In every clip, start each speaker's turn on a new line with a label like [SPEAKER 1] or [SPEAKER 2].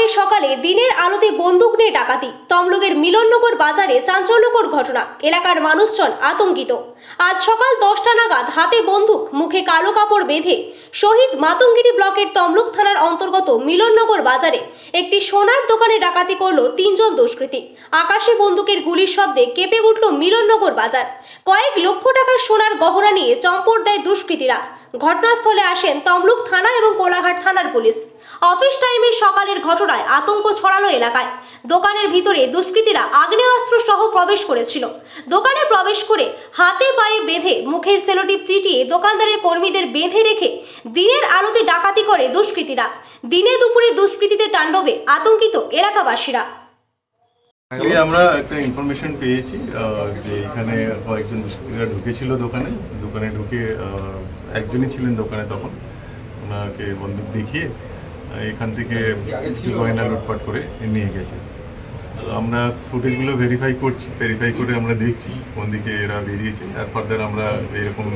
[SPEAKER 1] রাতে সকালে দিনের আলোতে বন্দুক নিয়ে ডাকাতি। তমলুকের মিলননগর বাজারে চাঞ্চল্যকর ঘটনা, এলাকার মানুষজন আতঙ্কিত। আজ সকাল 10টা নাগাদ হাতে বন্দুক, মুখে কালো কাপড় বেঁধে শহীদ মাতঙ্গিনী ব্লকের তমলুক থানার অন্তর্গত মিলননগর বাজারে একটি সোনার দোকানে ডাকাতি করল 3 জন দুষ্কৃতী। আকাশে বন্দুকের গুলির শব্দে কেঁপে উঠল মিলননগর বাজার। কয়েক লক্ষ টাকার সোনার গহনা নিয়ে চম্পট দেয় দুষ্কৃতীরা। ঘটনাস্থলে আসেন তমলুক থানা এবং কোলাঘাট থানার পুলিশ। অফিস টাইমের সকালের ঘটনায় আতঙ্ক ছড়ালো এলাকায়। দোকানের ভিতরে দুষ্কৃতীরা আগ্নেয়াস্ত্র সহ প্রবেশ করেছিল। দোকানে প্রবেশ করে হাতে পায়ে বেঁধে মুখের সেলোটিপ চিটিয়ে দোকানদারের কর্মীদের বেঁধে রেখে দিনের আলোতে ডাকাতি করে দুষ্কৃতীরা। দিনে দুপুরে দুষ্কৃতীদের তাণ্ডবে আতঙ্কিত এলাকাবাসীরা।
[SPEAKER 2] আমরা একটা ইনফরমেশন পেয়েছি যে এখানে কয়েকজন দুষ্কৃতীরা ঢুকেছিল দোকানে ঢুকে একজনই ছিলেন দোকানে, তখন ওনাকে বন্দুক দেখিয়ে এখান থেকে গয়না লুটপাট করে নিয়ে গেছে। আমরা ফুটেজগুলো ভেরিফাই করে আমরা দেখছি কোন দিকে এরা বেরিয়েছে, আর ফার্দার আমরা এরকম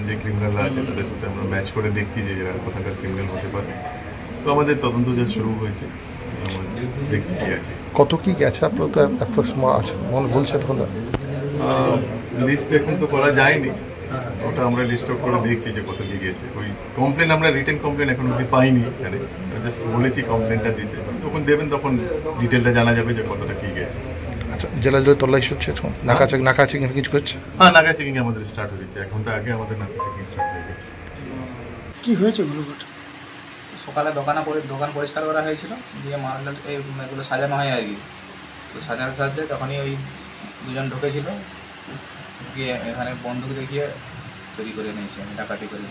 [SPEAKER 2] যে ক্রিমিনালরা আছে তাদের সাথে আমরা ম্যাচ করে দেখছি যে এরা কোথাকার ক্রিমিনাল হতে পারে। তো আমাদের তদন্ত যা শুরু হয়েছে, দেখছি কি আছে।
[SPEAKER 3] কত কি গেছে আপনার তো আছে বলছে, তখন
[SPEAKER 2] লিস্ট এখন তো করা যায়নি, ওটা আমরা লিস্ট আউট করে দেখছি যে কত কি গেছে। ওই কমপ্লেন আমরা রিটেন কমপ্লেন এখন অবধি পাইনি, এখানে জাস্ট বলেছি কমপ্লেনটা দিতে, যখন দেবেন তখন ডিটেলটা জানা যাবে যে কতটা কি গেছে।
[SPEAKER 3] আচ্ছা, জেলা তল্লাশি হচ্ছে, নাকা চেকিং কিছু করছে?
[SPEAKER 2] হ্যাঁ, নাকা চেকিং আমাদের স্টার্ট হয়েছে, 1 ঘন্টা আগে আমাদের নাকা চেকিং স্টার্ট হয়ে গেছে।
[SPEAKER 3] কি হয়েছে?
[SPEAKER 4] সকালে দোকান পরিষ্কার করা হয়েছিল, দিয়ে মাল এগুলো সাজানো হয় আর কি। তো সাজানোর সাথে তখনই ওই 2 জন ঢুকেছিল, গিয়ে এখানে বন্দুক দেখিয়ে চুরি করে নিয়েছি। আমি ডাকাতি করি।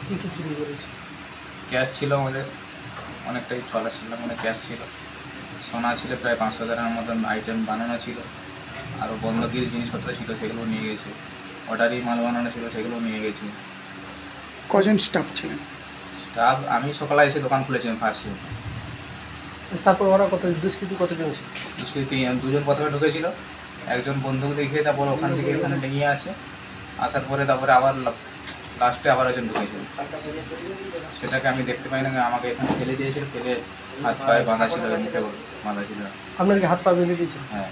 [SPEAKER 5] কী চুরি করেছি?
[SPEAKER 4] ক্যাশ ছিল আমাদের অনেকটাই, 6 লাখ মানে ক্যাশ ছিল, সোনা ছিল প্রায় 500 গ্রামের মতন আইটেম বানানো ছিল, আরও বন্দুকের জিনিসপত্র ছিল সেগুলো নিয়ে গেছে, অর্ডারই মাল বানানো ছিল সেগুলো নিয়ে গেছি।
[SPEAKER 5] কজন স্টাফ ছিলেন?
[SPEAKER 4] স্টাফ আমি সকালে এসে দোকান খুলেছিলাম ফার্স্টে।
[SPEAKER 5] তারপর ওরা দুষ্কৃতী কতজন ছিল?
[SPEAKER 4] দুষ্কৃতী 2 জন প্রথমে ঢুকেছিল, একজন বন্দুক দেখিয়ে তারপর ওখান থেকে এখানে নিয়ে আসার পরে তারপরে আবার লাস্টে আবার একজন ঢুকেছিল। সেটাকে আমি দেখতে পাই না, আমাকে এখানে ফেলে দিয়েছিল, ফেলে হাত পায়ে বাঁধা ছিল, মুখে বাঁধা ছিল।
[SPEAKER 5] আপনার কি হাত পা বেঁধে দিয়েছিল?
[SPEAKER 4] হ্যাঁ,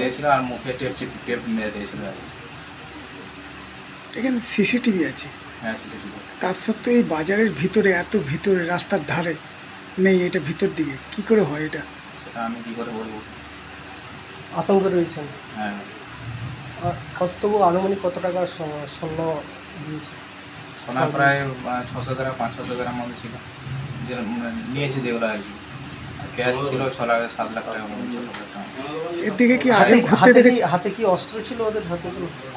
[SPEAKER 4] দিয়েছিল, আর মুখে টেপ মেরে দিয়েছিল।
[SPEAKER 5] এখানে সিসিটিভি আছে?
[SPEAKER 4] হ্যাঁ, সিসিটিভি।
[SPEAKER 5] তার সত্ত্বেও এই বাজারের ভিতরে, এত ভিতরে, রাস্তার ধারে নেই, এটা ভিতর দিকে কি করে হয় এটা?
[SPEAKER 4] সেটা আমি কী করে বলবো।
[SPEAKER 5] আতঙ্ক রয়েছেন?
[SPEAKER 4] হ্যাঁ।
[SPEAKER 5] তবু আনুমানিক কত টাকার স্বর্ণ দিয়েছে?
[SPEAKER 4] সোনা প্রায় 600 গ্রাম 500 গ্রাম মতো ছিল, যে নিয়েছে যেগুলো আর কি। ক্যাশ ছিল 6 লাখ 7 লাখ টাকা মতো।
[SPEAKER 5] এর দিকে কি হাতে কি অস্ত্র ছিল ওদের?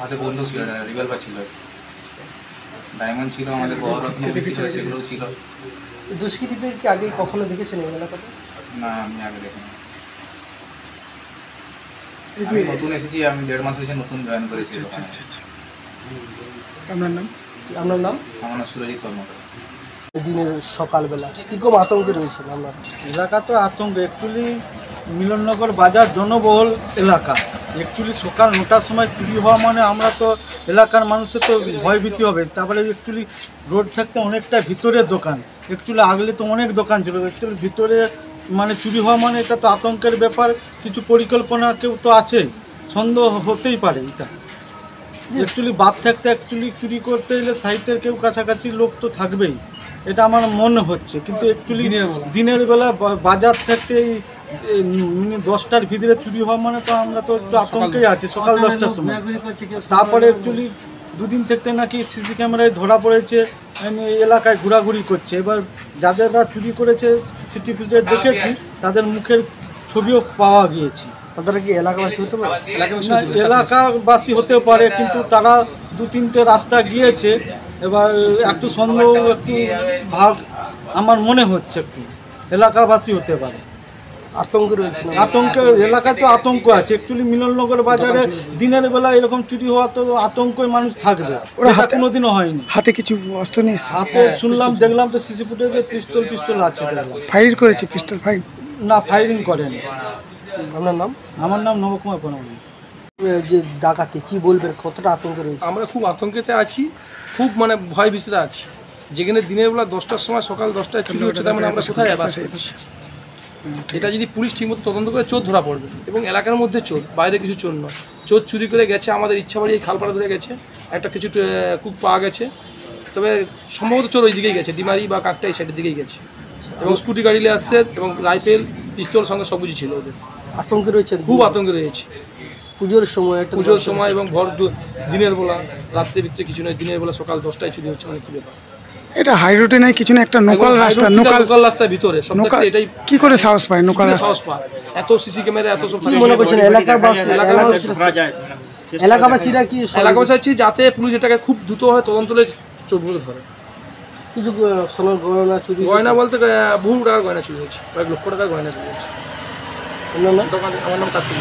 [SPEAKER 4] হাতে বন্দুক ছিল না, রিভলভার ছিল, ডায়মন্ড ছিল, আমাদের বড় রত্ন সেগুলো ছিল।
[SPEAKER 5] দুষ্কৃতীদের কি আগে কখনো দেখেছেন এই এলাকাতে?
[SPEAKER 4] না, আমি আগে দেখিনি। আমি নতুন এসেছি, আমি 1.5 মাস হয়েছে নতুন জয়েন করেছি।
[SPEAKER 5] আচ্ছা। আপনার নাম? আমার নাম
[SPEAKER 4] সুরজিৎ কর্মকার।
[SPEAKER 5] দিনের সকালবেলা কীরকম আতঙ্কে রয়েছে আপনার
[SPEAKER 6] এলাকা? তো আতঙ্ক, অ্যাকচুয়ালি মিলননগর বাজার জনবহুল এলাকা। অ্যাকচুয়ালি সকাল 9টার সময় চুরি হওয়া মানে আমরা তো এলাকার মানুষের তো ভয়ভীতি হবে। তারপরে অ্যাকচুয়ালি রোড থাকতে অনেকটা ভিতরের দোকান, অ্যাকচুয়ালি আগলে তো অনেক দোকান ছিল, অ্যাকচুয়ালি ভিতরে মানে চুরি হওয়া মানে এটা তো আতঙ্কের ব্যাপার। কিছু পরিকল্পনা কেউ তো আছে, সন্দেহ হতেই পারে। এটা অ্যাকচুয়ালি বাদ থাকতে অ্যাকচুয়ালি চুরি করতে এলে সাইটের কেউ কাছাকাছি লোক তো থাকবেই, এটা আমার মনে হচ্ছে। কিন্তু অ্যাকচুয়ালি দিনের বেলা বাজার থাকতে এই 10টার ভিতরে চুরি হওয়া মানে তো আমরা তো একটু আতঙ্কেই আছি সকাল 10টার সময়। তারপরে অ্যাকচুয়ালি 2 দিন থেকে নাকি সিসি ক্যামেরায় ধরা পড়েছে, এই এলাকায় ঘোরাঘুরি করছে। এবার যাদেররা চুরি করেছে সিটি ফুটেজ দেখেছি, তাদের মুখের ছবিও পাওয়া গিয়েছে।
[SPEAKER 5] তারা কি এলাকাবাসী হতে পারে?
[SPEAKER 6] এলাকাবাসী হতে পারে, কিন্তু তারা 2-3টে রাস্তা গিয়েছে। এবার একটু সন্দেহ, একটু ভাগ আমার মনে হচ্ছে, একটু এলাকাবাসী হতে পারে।
[SPEAKER 5] আতঙ্ক রয়েছে?
[SPEAKER 6] আতঙ্ক, এলাকায় তো আতঙ্ক আছে। অ্যাকচুয়ালি মিলননগর বাজারে দিনের বেলা এরকম চুরি হওয়া তো আতঙ্কই মানুষ থাকবে, ওরা কোনোদিনও হয়নি।
[SPEAKER 5] হাতে কিছু অস্ত্র নিয়ে
[SPEAKER 6] হাতে দেখলাম তো সিসি ফুটেজে পিস্তল আছে।
[SPEAKER 5] ফায়ার করেছে? পিস্তল ফায়ার?
[SPEAKER 6] না, ফায়ারিং করেনি।
[SPEAKER 5] আপনার নাম?
[SPEAKER 6] আমার নাম নবকুমার পরমাণিক।
[SPEAKER 5] যে ডাকাতি কি বলবেন, কতটা আতঙ্কে রয়েছে?
[SPEAKER 7] আমরা খুব আতঙ্কেতে আছি, খুব মানে ভয় ভীতিতে আছি। যেখানে দিনের বেলা 10টার সময়, সকাল 10টায় চুরি হচ্ছে, তার মানে আমরা কোথায় বাস করছি? এটা যদি পুলিশ ঠিকমতো তদন্ত করে চোর ধরা পড়বে, এবং এলাকার মধ্যে চোর, বাইরে কিছু চোর নয়। চোর চুরি করে গেছে আমাদের ইচ্ছাবাড়ি এই খালপাড়া ধরে গেছে, একটা কিছু কুক পাওয়া গেছে, তবে সম্ভবত চোর ওই দিকেই গেছে, ডিমারি বা কাকটা এই সাইডের দিকেই গেছে। এবং স্কুটি গাড়ি নিয়ে আসছে এবং রাইফেল পিস্তল সঙ্গে সব কিছু ছিল ওদের।
[SPEAKER 8] আতঙ্কে রয়েছেন?
[SPEAKER 7] খুব আতঙ্কে রয়েছে।
[SPEAKER 8] পুজোর সময় একটা
[SPEAKER 7] পুজোর সময় এবং দিনের বেলা, রাত্রের ভিতরে কিছু নয়, দিনের বেলা সকাল 10টায় চুরি হচ্ছে, মানে কি ব্যাপার।
[SPEAKER 5] এটা হাই রোডে নাই, কিছু না, একটা লোকাল রাস্তা,
[SPEAKER 7] লোকাল রাস্তার ভিতরে সব থেকে এটাই
[SPEAKER 5] কি করে সাহস পায় লোকাল
[SPEAKER 7] সাহস পায়, এত সিসি ক্যামেরা এত সব
[SPEAKER 8] কি মনে করছেন এলাকাবাসীরা কি
[SPEAKER 7] এলাকাবাসী যাতে পুলিশ এটাকে খুব দ্রুতভাবে তদন্ত করে চোরগুলো ধরে।
[SPEAKER 8] কিছু সোনার গয়না চুরি,
[SPEAKER 7] গয়না বলতে বহু টাকার গয়না চুরি হয়েছে, কয়েক লক্ষ টাকার গয়না চুরি হয়েছে।
[SPEAKER 8] আপনার নাম?
[SPEAKER 7] আমার নাম কার্তিক।